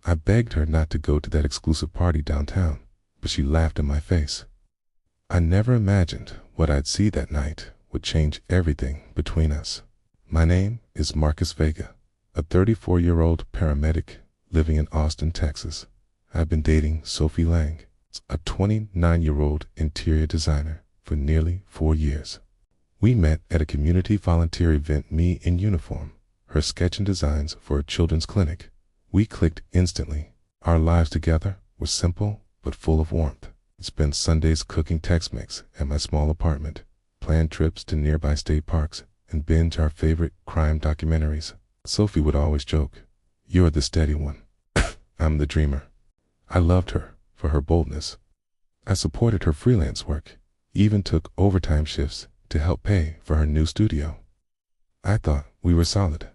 I begged her not to go to that exclusive party downtown, but she laughed in my face. I never imagined what I'd see that night would change everything between us. My name is Marcus Vega, a 34-year-old paramedic living in Austin, Texas. I've been dating Sophie Lang, a 29-year-old interior designer, for nearly 4 years. We met at a community volunteer event, me in uniform, her sketching designs for a children's clinic. We clicked instantly. Our lives together were simple but full of warmth. We spent Sundays cooking Tex-Mex at my small apartment, planned trips to nearby state parks, and binge our favorite crime documentaries. Sophie would always joke, "You're the steady one. I'm the dreamer." I loved her for her boldness. I supported her freelance work, even took overtime shifts to help pay for her new studio. I thought we were solid.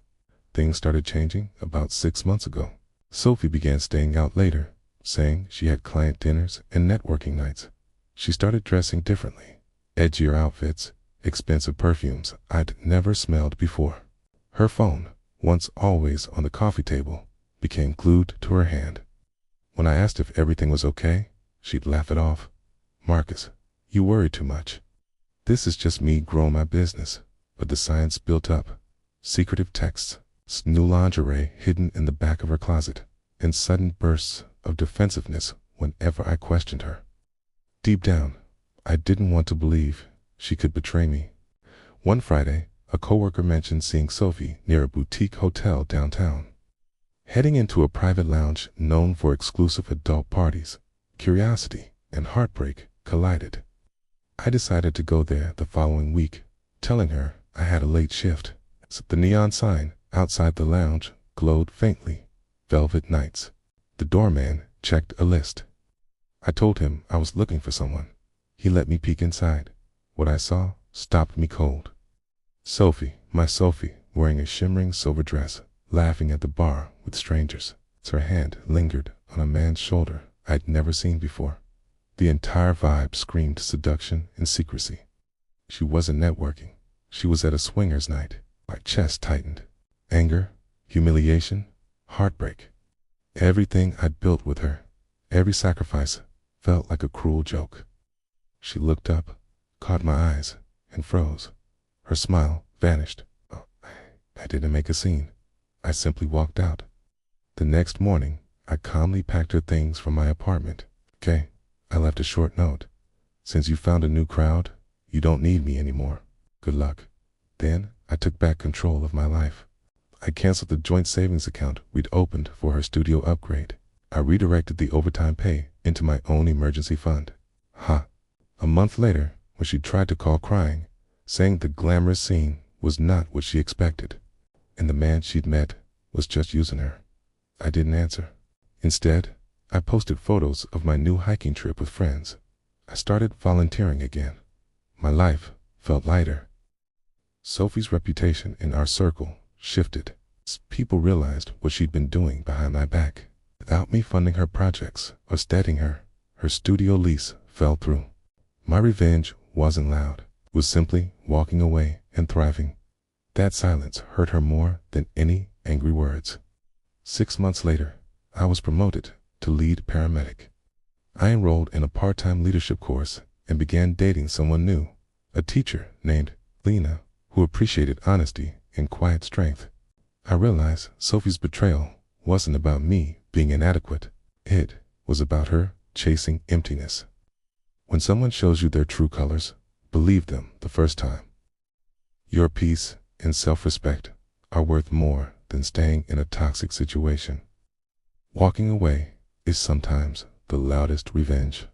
Things started changing about 6 months ago. Sophie began staying out later, saying she had client dinners and networking nights. She started dressing differently, edgier outfits, expensive perfumes I'd never smelled before. Her phone, once always on the coffee table, became glued to her hand. When I asked if everything was okay, she'd laugh it off. "Marcus, you worry too much. This is just me growing my business." But the science built up. Secretive texts, new lingerie hidden in the back of her closet, and sudden bursts of defensiveness whenever I questioned her. Deep down, I didn't want to believe she could betray me. One Friday, a coworker mentioned seeing Sophie near a boutique hotel downtown. Heading into a private lounge known for exclusive adult parties, curiosity and heartbreak collided. I decided to go there the following week, telling her I had a late shift. The neon sign outside the lounge glowed faintly. Velvet Nights. The doorman checked a list. I told him I was looking for someone. He let me peek inside. What I saw stopped me cold. Sophie, my Sophie, wearing a shimmering silver dress, laughing at the bar with strangers. Her hand lingered on a man's shoulder I'd never seen before. The entire vibe screamed seduction and secrecy. She wasn't networking. She was at a swingers night. My chest tightened. Anger, humiliation, heartbreak. Everything I'd built with her, every sacrifice, felt like a cruel joke. She looked up, caught my eyes, and froze. Her smile vanished. Oh, I didn't make a scene. I simply walked out. The next morning, I calmly packed her things from my apartment. "Okay," I left a short note. "Since you found a new crowd, you don't need me anymore. Good luck." Then I took back control of my life. I canceled the joint savings account we'd opened for her studio upgrade. I redirected the overtime pay into my own emergency fund. A month later, when she tried to call crying, saying the glamorous scene was not what she expected, and the man she'd met was just using her, I didn't answer. Instead, I posted photos of my new hiking trip with friends. I started volunteering again. My life felt lighter. Sophie's reputation in our circle shifted. People realized what she'd been doing behind my back. Without me funding her projects or steadying her, her studio lease fell through. My revenge wasn't loud. It was simply walking away and thriving. That silence hurt her more than any angry words. 6 months later, I was promoted to lead paramedic. I enrolled in a part-time leadership course and began dating someone new, a teacher named Lena, who appreciated honesty and quiet strength. I realized Sophie's betrayal wasn't about me being inadequate. It was about her chasing emptiness. When someone shows you their true colors, believe them the first time. Your peace and self-respect are worth more than staying in a toxic situation. Walking away is sometimes the loudest revenge.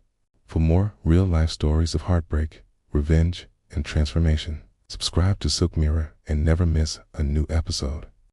For more real-life stories of heartbreak, revenge, and transformation, subscribe to SilkMirror and never miss a new episode.